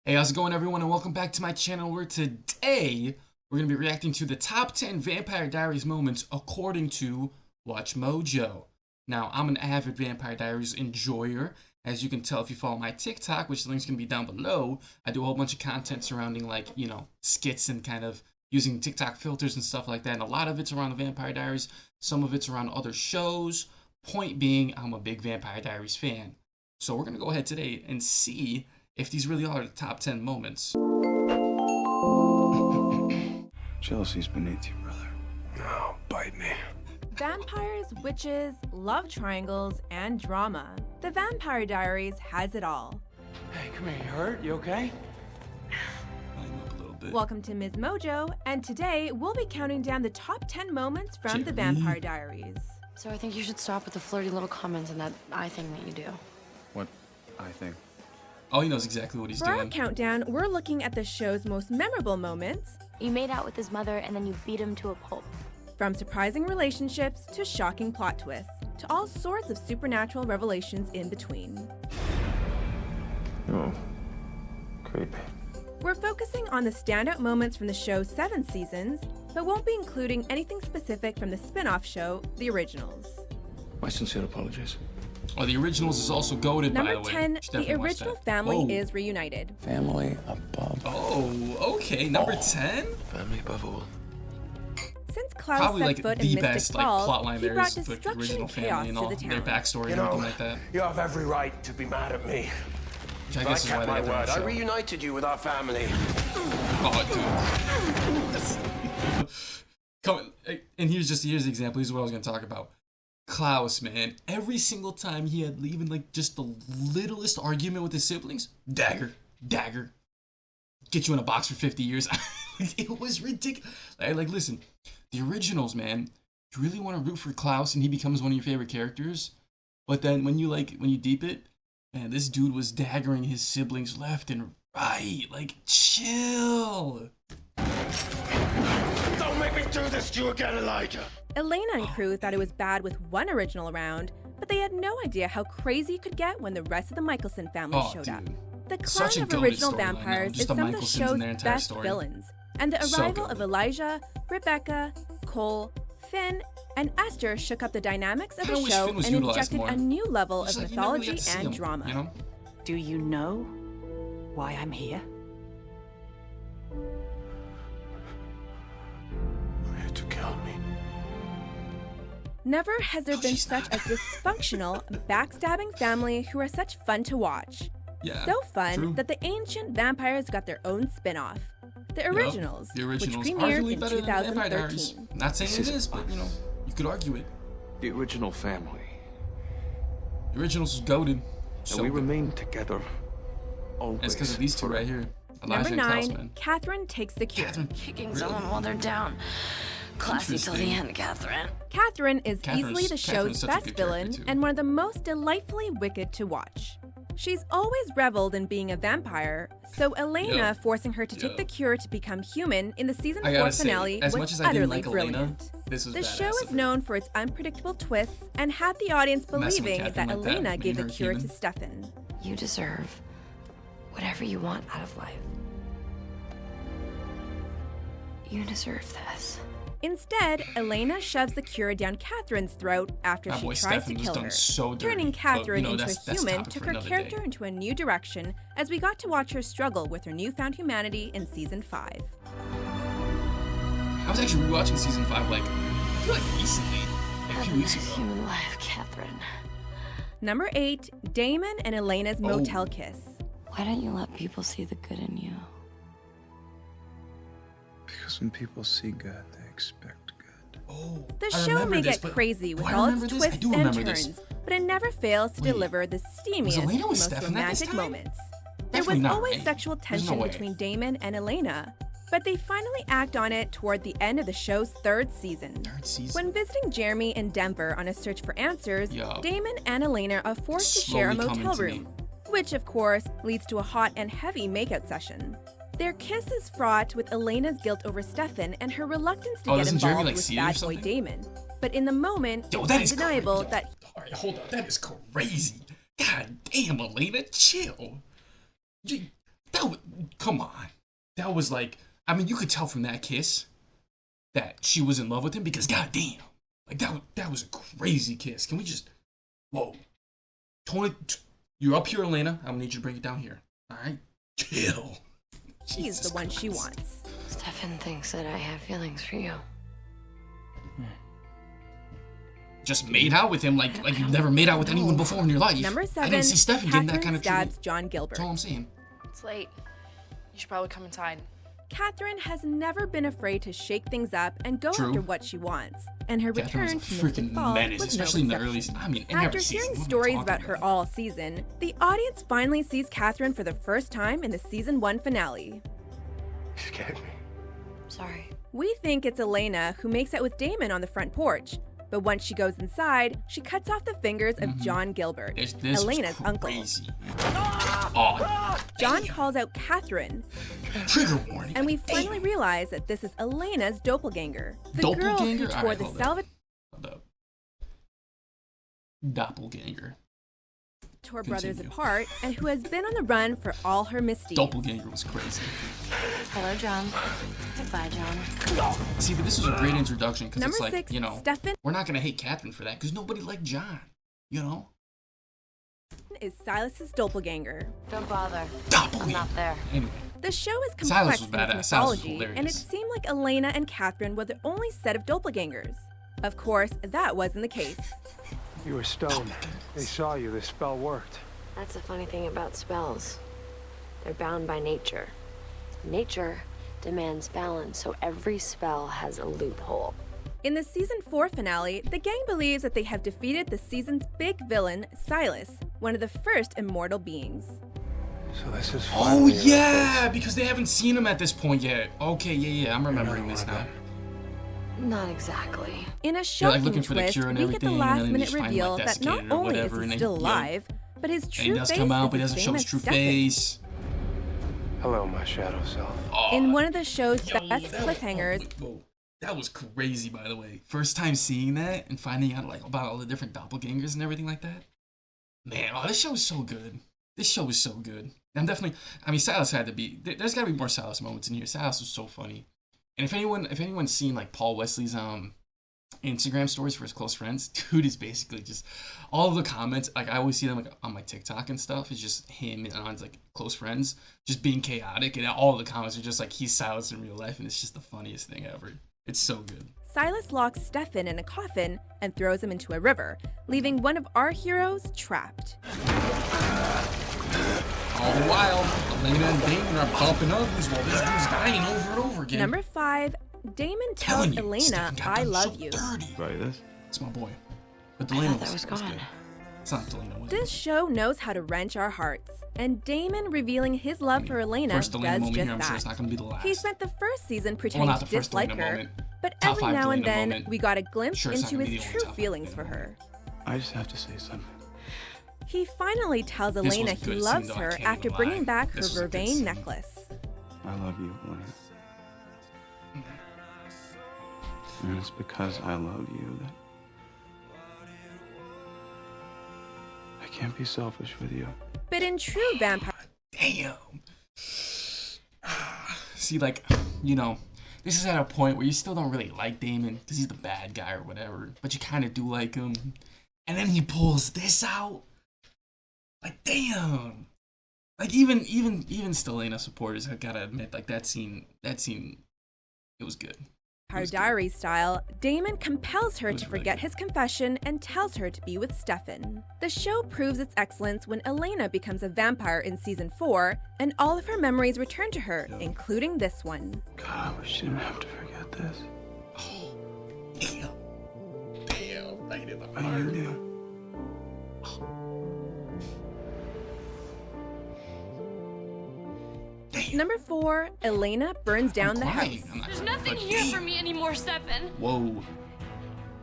Hey, how's it going, everyone, and welcome back to my channel, where today we're going to be reacting to the top 10 Vampire Diaries moments according to Watch Mojo. Now, I'm an avid Vampire Diaries enjoyer. As you can tell if you follow my TikTok, which the link's going to be down below, I do a whole bunch of content surrounding, like, skits and kind of using TikTok filters and stuff like that. And a lot of it's around the Vampire Diaries. Some of it's around other shows. Point being, I'm a big Vampire Diaries fan. So we're going to go ahead today and see if these really are the top 10 moments. Jealousy's beneath you, brother. No, bite me. Vampires, witches, love triangles, and drama. The Vampire Diaries has it all. Hey, come here. You hurt? You okay? Line up a little bit. Welcome to Ms. Mojo, and today we'll be counting down the top 10 moments from the Vampire Diaries. So I think you should stop with the flirty little comments and that eye thing that you do. What I think? Oh, he knows exactly what he's For our doing. countdown, we're looking at the show's most memorable moments, You made out with his mother and then you beat him to a pulp. from surprising relationships to shocking plot twists, to all sorts of supernatural revelations in between. Oh, creepy. We're focusing on the standout moments from the show's 7 seasons, but won't be including anything specific from the spin-off show, The Originals. My sincere apologies. Oh, the Originals is also goated, by Number the way. 10, You should definitely the watch original that. family Whoa. is reunited. Family above. Oh, okay. Number 10? Family above all. Since Klaus Probably set like foot the in Mystic best like Falls, plotline he there brought is the destruction original and chaos family and to all the their town. backstory You and know, everything like that. you have every right to be mad at me. Which I But I guess is why kept they my have their own word. I show. reunited you with our family. Oh, dude. Come, and here's the example. Here's what I was gonna talk about. Klaus, man, every single time he had even like just the littlest argument with his siblings, dagger, get you in a box for 50 years. It was ridiculous. Like, listen, the Originals, man, you really want to root for Klaus and he becomes one of your favorite characters, but then when you deep it, man, this dude was daggering his siblings left and right. Like, chill. Don't make me do this to you again, Elijah. Elena and crew thought it was bad with one original around, but they had no idea how crazy it could get when the rest of the Mikaelson family Oh, showed dude. up. The Such a clan of goated original storyline, vampires just is the some of the Mikaelsons and show's their entire best story. villains, and the So arrival goated. of Elijah, Rebecca, Cole, Finn, and Esther shook up the dynamics of I the wish show Finn was and utilized injected more. a new level Just of like you never really mythology get to see and him, drama. you know? Do you know why I'm here? You had to kill me. Never has there Oh, been she's such a not. dysfunctional, backstabbing family who are such fun to watch. Yeah. So fun true. that the ancient vampires got their own spin-off, The Originals, The Originals, which premiered arguably in better than Vampire Diaries. 2013. Not saying This it is is, but you could argue it. The original family. The Originals was goated. And So we good. remain together. Always. And it's because of these two right here. Elijah Number and Klaus, 9, man. Catherine takes the cure. Catherine, Kicking really? someone while they're down. Classy till the Interesting. end, Catherine. Catherine is Catherine's- easily the Catherine's show's such a best good character, villain too. and one of the most delightfully wicked to watch. She's always reveled in being a vampire, so Elena Yeah. forcing her to take Yeah. the cure to become human in the season I 4 gotta say, finale as was much as I didn't utterly like Elena, brilliant. this was The badass show of is her. known for its unpredictable twists and had the audience Messing with believing Catherine that like that Elena made gave the her cure to human. Stefan. You deserve whatever you want out of life. You deserve this. Instead, Elena shoves the cure down Catherine's throat after That she boy tries Stefan to was kill done her. so dirty, Turning but, Catherine into a that's human topic took for her another character day. into a new direction as we got to watch her struggle with her newfound humanity in season 5. I was actually rewatching season 5 like, I feel like recently, like a Have few a weeks nice ago. human life, Catherine. Number 8, Damon and Elena's Oh. motel kiss. Why don't you let people see the good in you? Because when people see God, they expect good. Oh, The I show remember may this, get but- crazy with Oh, I all remember its this. I twists do and remember this. turns, but it never fails to Wait, deliver the steamiest, Elena with most Stefan at this romantic time? moments. There Definitely was not, always right? sexual There's no tension way. between Damon and Elena, but they finally act on it toward the end of the show's 3rd season. Third season. When visiting Jeremy in Denver on a search for answers, Yo. Damon and Elena are forced to share a Slowly coming motel to me. room, which of course leads to a hot and heavy makeout session. Their kiss is fraught with Elena's guilt over Stefan and her reluctance to Oh, get doesn't Jeremy, involved like, with see it or bad boy something? Damon. But in the moment, Yo, it's that is undeniable crazy. that Alright, hold up. That is crazy. God damn, Elena, chill. come on. That was like, I mean, you could tell from that kiss that she was in love with him because goddamn, like that was a crazy kiss. Can we just, whoa. Tony, you're up here, Elena. I'm gonna need you to bring it down here. All right? Chill. He's the one she wants. Stefan thinks that I have feelings for you. Just made out with him like you've never made out with anyone before in your life. Number 7, I didn't see Stefan getting that kind of Katherine treatment. stabs John Gilbert. That's all I'm saying. It's late. You should probably come inside. Katherine has never been afraid to shake things up and go True. after what she wants, and her Katherine return was a to Mystic freaking Falls menace, was especially in no the early. exception. I mean, in After every season. hearing What am I stories talking about her all season, the audience finally sees Katherine for the first time in the season 1 finale. You scared me. Sorry. We think it's Elena who makes out with Damon on the front porch, but once she goes inside, she cuts off the fingers of John Gilbert, This Elena's was uncle. crazy. Oh, John calls out Katherine, trigger warning. and we Damn. finally realize that this is Elena's doppelganger, the girl Doppelganger? who tore Alright, the hold up. salvage Hold up. Doppelganger. brothers Continue. apart, and who has been on the run for all her misdeeds. Doppelganger was crazy. Hello, John. Goodbye, John. See, but this was a great introduction because Number it's like, 6, you know, Stefan we're not gonna hate Katherine for that because nobody liked John. You know, is Silas's doppelganger. Don't bother. I'm doppelganger. not there. Anyway, The show is Silas complex was in its badass. Silas was mythology, and it hilarious. seemed like Elena and Katherine were the only set of doppelgangers. Of course, that wasn't the case. You were stoned. They saw you. The spell worked. That's the funny thing about spells. They're bound by nature. Nature demands balance, so every spell has a loophole. In the season 4 finale, the gang believes that they have defeated the season's big villain, Silas, one of the first immortal beings. So this is oh finally your yeah, place. because they haven't seen him at this point yet. Okay, yeah, I'm remembering this now. Not exactly. In a They're, shocking like, looking for the twist, cure and we get the everything, and then they last-minute just find, reveal like, that not desiccated or only whatever, is and he then, still you know, alive, but his And true he does face come out, is but he the doesn't show same his as true Stefan. face. Hello, my shadow self. Oh, In one of the show's yo, best cliffhangers, whoa, that was crazy, by the way. First time seeing that and finding out like about all the different doppelgangers and everything like that. Man, oh, this show is so good. This show is so good. I'm definitely. I mean, Silas had to be. There's got to be more Silas moments in here. Silas was so funny. And if anyone's seen like Paul Wesley's Instagram stories for his close friends, dude is basically just all of the comments. Like I always see them like on my TikTok and stuff. It's just him and on his like close friends just being chaotic, and all of the comments are just like he's Silas in real life, and it's just the funniest thing ever. It's so good. Silas locks Stefan in a coffin and throws him into a river, leaving one of our heroes trapped. All the while, Elena and Damon are popping uglies while this dude's dying over and over again. Number 5, Damon tells Telling you, Elena, Stefan got I done love so you. dirty. Right, this? It's my boy. But I Elena thought that was gone. good. It's not Elena. Was This show knows how to wrench our hearts, and Damon revealing his love for Elena First Elena does moment just here, I'm sure that. it's not going to be the last. He spent the first season Well, pretending not to the first dislike Elena her, moment. but Top every 5 now and Elena then moment. we got a glimpse Sure, it's into not gonna his be the true only top feelings Elena for her. I just have to say something. He finally tells was Elena a he good loves scene, though, I her can't after even bringing lie. back her This was a good vervain scene. necklace. I love you, Elena. And it's because I love you that I can't be selfish with you. But in true vampire Damn. See, like, you know, this is at a point where you still don't really like Damon because he's the bad guy or whatever, but you kind of do like him. And then he pulls this out. Like, damn. Like, even Stelena supporters have got to admit, like, that scene, it was good. Diaries style, Damon compels her It was to really forget good. his confession and tells her to be with Stefan. The show proves its excellence when Elena becomes a vampire in season 4, and all of her memories return to her, including this one. God, I wish you didn't have to forget this. Damn. Right in the But heart. you do. Damn. Number 4, Elena burns down I'm the crying. house. I'm not There's crying, nothing but here damn. for me anymore, Stefan. Whoa.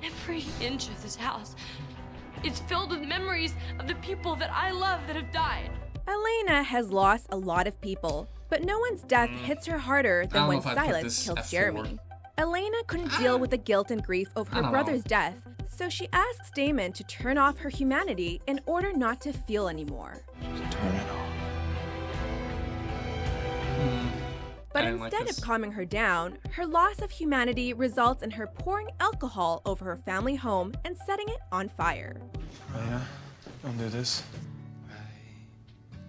Every inch of this house is filled with memories of the people that I love that have died. Elena has lost a lot of people, but no one's death hits her harder I than don't when know if I'd put Silas this kills F4. Jeremy. Elena couldn't deal with the guilt and grief over I her don't brother's know. death, so she asks Damon to turn off her humanity in order not to feel anymore. Just turn it off. But didn't like instead this. of calming her down, her loss of humanity results in her pouring alcohol over her family home and setting it on fire. Elena, don't do this.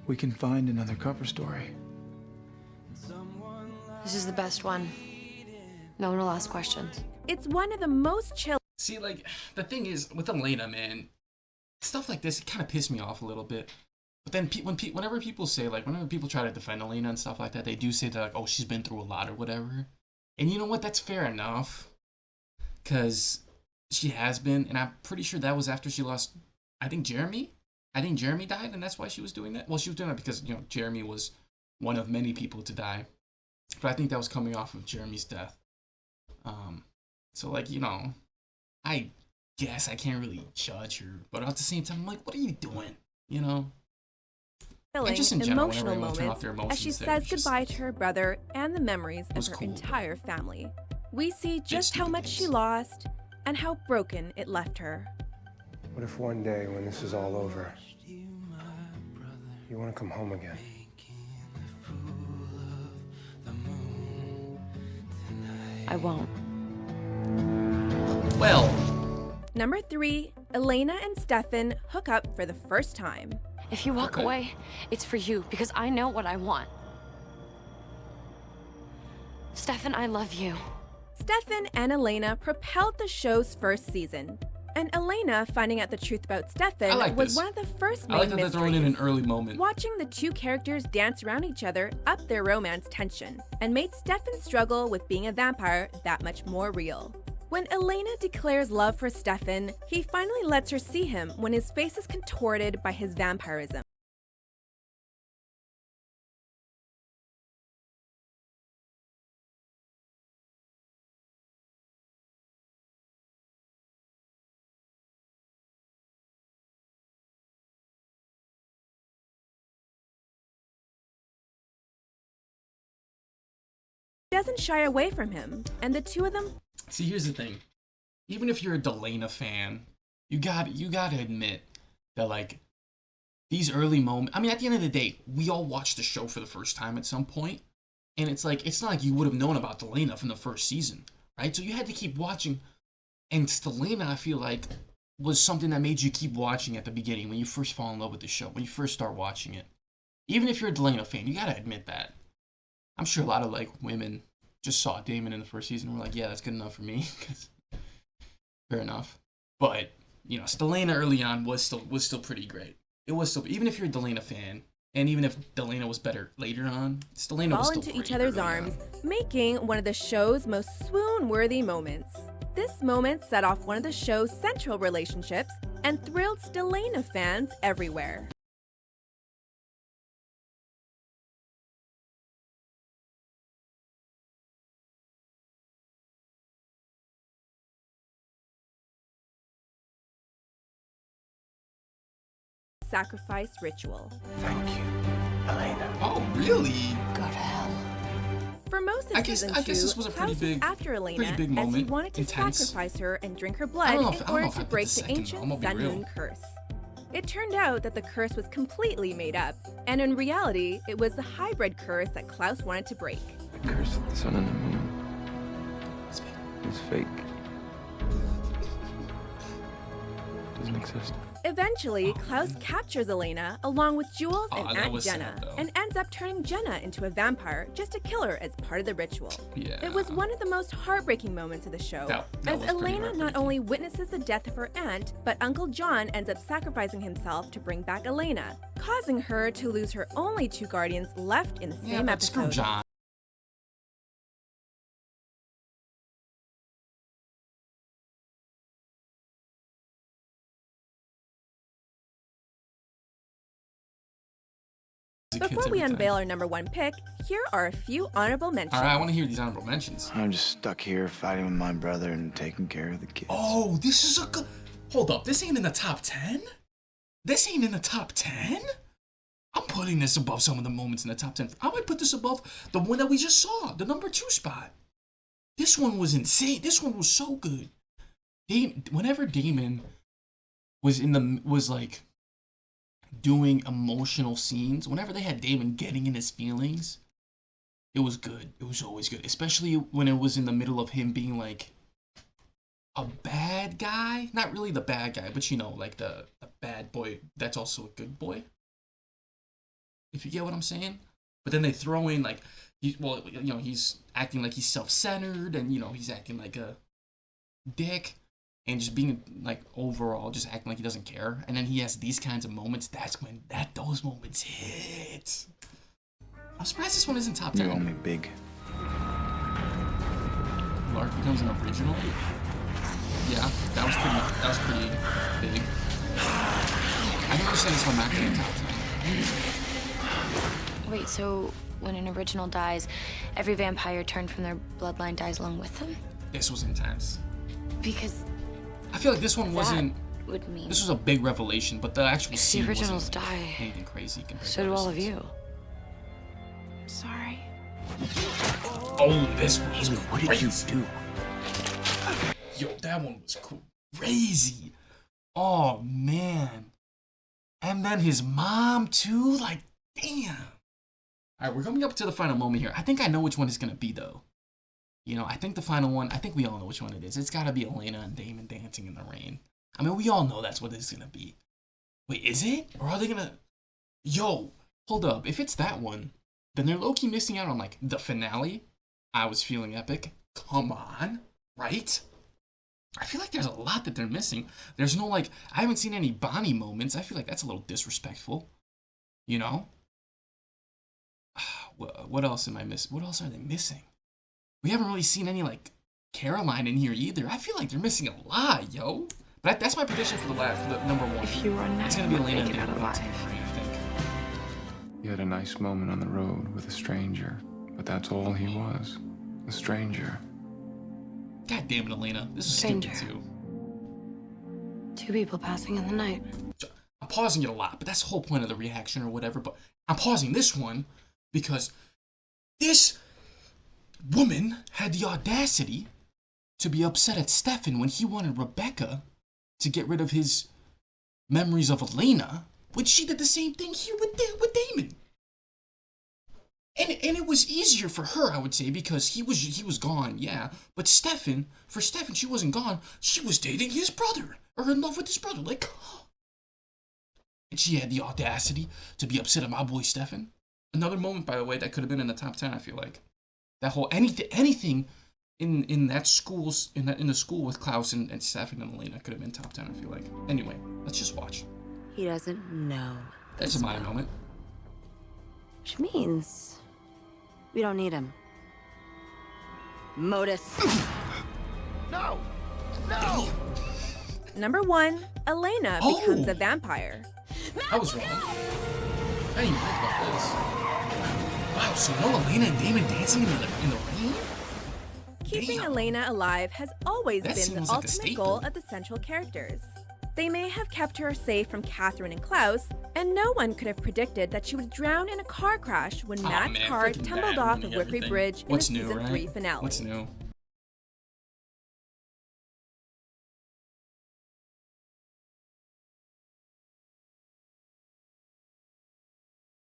We can find another cover story. This is the best one. No one will ask questions. It's one of the most chill. See, like, the thing is, with Elena, man, stuff like this, it kind of pissed me off a little bit. But then whenever people say, like, whenever people try to defend Elena and stuff like that, they do say that, like, oh, she's been through a lot or whatever. And you know what? That's fair enough. Because she has been, and I'm pretty sure that was after she lost, I think, Jeremy? I think Jeremy died, and that's why she was doing that. Well, she was doing it because, you know, Jeremy was one of many people to die. But I think that was coming off of Jeremy's death. So, like, you know, I guess I can't really judge her. But at the same time, I'm like, what are you doing? You know? And just in general, whenever Emotional everyone turn off moments their emotions, as she there, says it's just- goodbye to her brother and the memories of was her cool. entire family. We see just Did how stupid much she things. lost and how broken it left her. What if one day, when this is all over, you want to come home again? I won't. Well, Number 3, Elena and Stefan hook up for the first time. If you walk Okay. away, it's for you, because I know what I want. Stefan, I love you. Stefan and Elena propelled the show's first season. And Elena finding out the truth about I Stefan like was this. one of the first I main like that they're throwing in an mysteries. early moment. Watching the two characters dance around each other upped their romance tension and made Stefan's struggle with being a vampire that much more real. When Elena declares love for Stefan, he finally lets her see him when his face is contorted by his vampirism. He doesn't shy away from him, and the two of them See, here's the thing. Even if you're a Delena fan, you gotta admit that, like, these early moments. I mean, at the end of the day, we all watched the show for the first time at some point, and it's like it's not like you would have known about Delena from the first season, right? So you had to keep watching. And Delena, I feel like, was something that made you keep watching at the beginning when you first fall in love with the show, when you first start watching it. Even if you're a Delena fan, you gotta admit that. I'm sure a lot of, like, women just saw Damon in the first season and were like, yeah, that's good enough for me. Fair enough. But, you know, Delena early on was still pretty great. It was still, even if you're a Delena fan, and even if Delena was better later on, Delena was fall still into great each other's early arms, on. making one of the show's most swoon-worthy moments. This moment set off one of the show's central relationships and thrilled Delena fans everywhere. Sacrifice ritual. Thank you, Elena. Oh, really? Go to hell. For most of I guess season 2, this was a pretty Klaus big- was after Elena pretty big as he moment. wanted to Intense. sacrifice her and drink her I blood don't know in if- I don't order know if I to put break the the second. I'm ancient gonna be Sun real. Moon curse. It turned out that the curse was completely made up, and in reality, it was the hybrid curse that Klaus wanted to break. The curse of the sun and the moon is fake. Doesn't exist. Eventually, Klaus captures Elena along with Jules Oh, and that Aunt was Jenna, sad, though. and ends up turning Jenna into a vampire just to kill her as part of the ritual. Yeah. It was one of the most heartbreaking moments of the show, That as was pretty Elena not heartbreaking. only witnesses the death of her aunt, but Uncle John ends up sacrificing himself to bring back Elena, causing her to lose her only two guardians left in the Yeah, same but episode. screw John. Before we unveil our number 1 pick, here are a few honorable mentions. Alright, I want to hear these honorable mentions. I'm just stuck here fighting with my brother and taking care of the kids. Oh, this is a good. Hold up, this ain't in the top 10? This ain't in the top 10? I'm putting this above some of the moments in the top 10. I might put this above the one that we just saw, the number 2 spot. This one was insane. This one was so good. Whenever Damon was like doing emotional scenes, whenever they had Damon getting in his feelings, It was good. It was always good, especially when it was in the middle of him being like a bad guy. Not really the bad guy, but you know, like the bad boy that's also a good boy. If you get what I'm saying. But then they throw in like, he's acting like he's self-centered, and he's acting like a dick, and just being like overall just acting like he doesn't care. And then he has these kinds of moments. That's when those moments hit. I'm surprised this one isn't top 10. You owe me big. Lark becomes an original. Yeah, that was pretty big. I don't understand this one not getting top 10. Wait, so when an original dies, every vampire turned from their bloodline dies along with them? This was intense. Because I feel like this one wasn't. Would mean This was a big revelation, but the actual scene the originals wasn't die. anything crazy compared So to do others. all of you. Sorry. Oh, this one was What did you do? Yo, that one was crazy. Oh man. And then his mom too. Like, damn. All right, we're coming up to the final moment here. I think I know which one it's gonna be though. I think the final one. I think we all know which one it is. It's gotta be Elena and Damon dancing in the rain. I mean, we all know that's what it's gonna be. Wait, is it? Or are they gonna? Yo, hold up. If it's that one, then they're low-key missing out on like the finale. I was feeling epic. Come on, right? I feel like there's a lot that they're missing. There's no I haven't seen any Bonnie moments. I feel like that's a little disrespectful. What else am I missing? What else are they missing? We haven't really seen any Caroline in here either. I feel like they're missing a lot, yo. But that's my prediction for the number one. If you were It's gonna be Elena and make it out Damon dancing in alive. the rain, I think. You had a nice moment on the road with a stranger, but that's all he was. A stranger. God damn it, Elena. This is Stranger. stupid too. Two people passing in the night. I'm pausing it a lot, but that's the whole point of the reaction or whatever. But I'm pausing this one because this woman had the audacity to be upset at Stefan when he wanted Rebecca to get rid of his memories of Elena, when she did the same thing here with Damon. And it was easier for her, I would say, because he was gone, yeah. But for Stefan, she wasn't gone. She was dating his brother, or in love with his brother. And she had the audacity to be upset at my boy Stefan. Another moment, by the way, that could have been in the top 10. I feel like that whole anything in that schools in the school with Klaus and Stefan and Elena could have been top 10. I feel like. Anyway, let's just watch. He doesn't know. That's a minor moment. Which means we don't need him. Modus. Number 1, Elena becomes a vampire. I was wrong. I didn't even think about this. Wow, so no Elena and Damon dancing in the rain? Keeping Damn. Elena alive has always That been seems the like a ultimate goal staple. of the central characters. They may have kept her safe from Katherine and Klaus, and no one could have predicted that she would drown in a car crash when Matt's man, car freaking tumbled Matt off ruining of Wickery everything. Bridge What's in the new, season right? 3 finale. What's new?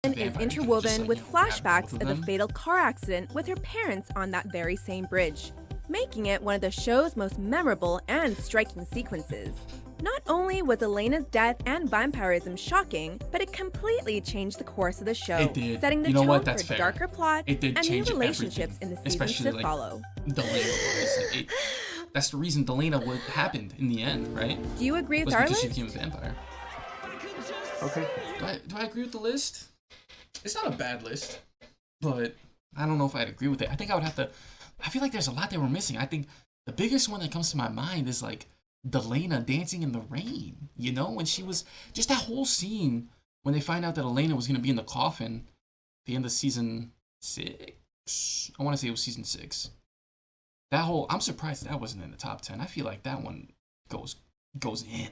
Is Vampire interwoven just, with have both flashbacks of the them. fatal car accident with her parents on that very same bridge, making it one of the show's most memorable and striking sequences. Not only was Elena's death and vampirism shocking, but it completely changed the course of the show, It did. setting the You know tone what? That's for fair. darker plots It did and new change relationships everything, in the seasons especially, to follow. Delena. That's the reason Delena happened in the end, right? Do you agree with Was our because she list? became a vampire. Okay. Do I agree with the list? It's not a bad list, but I don't know if I'd agree with it. I think I would have to. I feel like there's a lot that we're missing. I think the biggest one that comes to my mind is Delena dancing in the rain. When she was just that whole scene when they find out that Elena was gonna be in the coffin at the end of season 6. I want to say it was season 6. I'm surprised that wasn't in the top 10. I feel like that one goes in.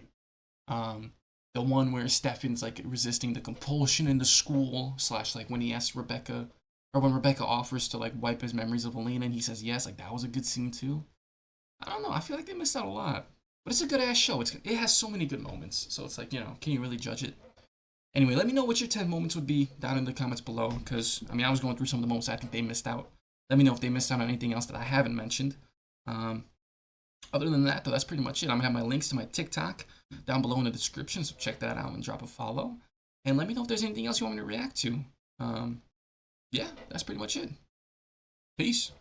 The one where Stefan's resisting the compulsion in the school / when he asks Rebecca, or when Rebecca offers to wipe his memories of Elena and he says yes, that was a good scene too. I don't know, I feel like they missed out a lot. But it's a good ass show. It has so many good moments. So it's can you really judge it? Anyway, let me know what your 10 moments would be down in the comments below, because, I mean, I was going through some of the moments I think they missed out. Let me know if they missed out on anything else that I haven't mentioned. Other than that, though, that's pretty much it. I'm going to have my links to my TikTok down below in the description, so check that out and drop a follow. And let me know if there's anything else you want me to react to. Yeah, that's pretty much it. Peace.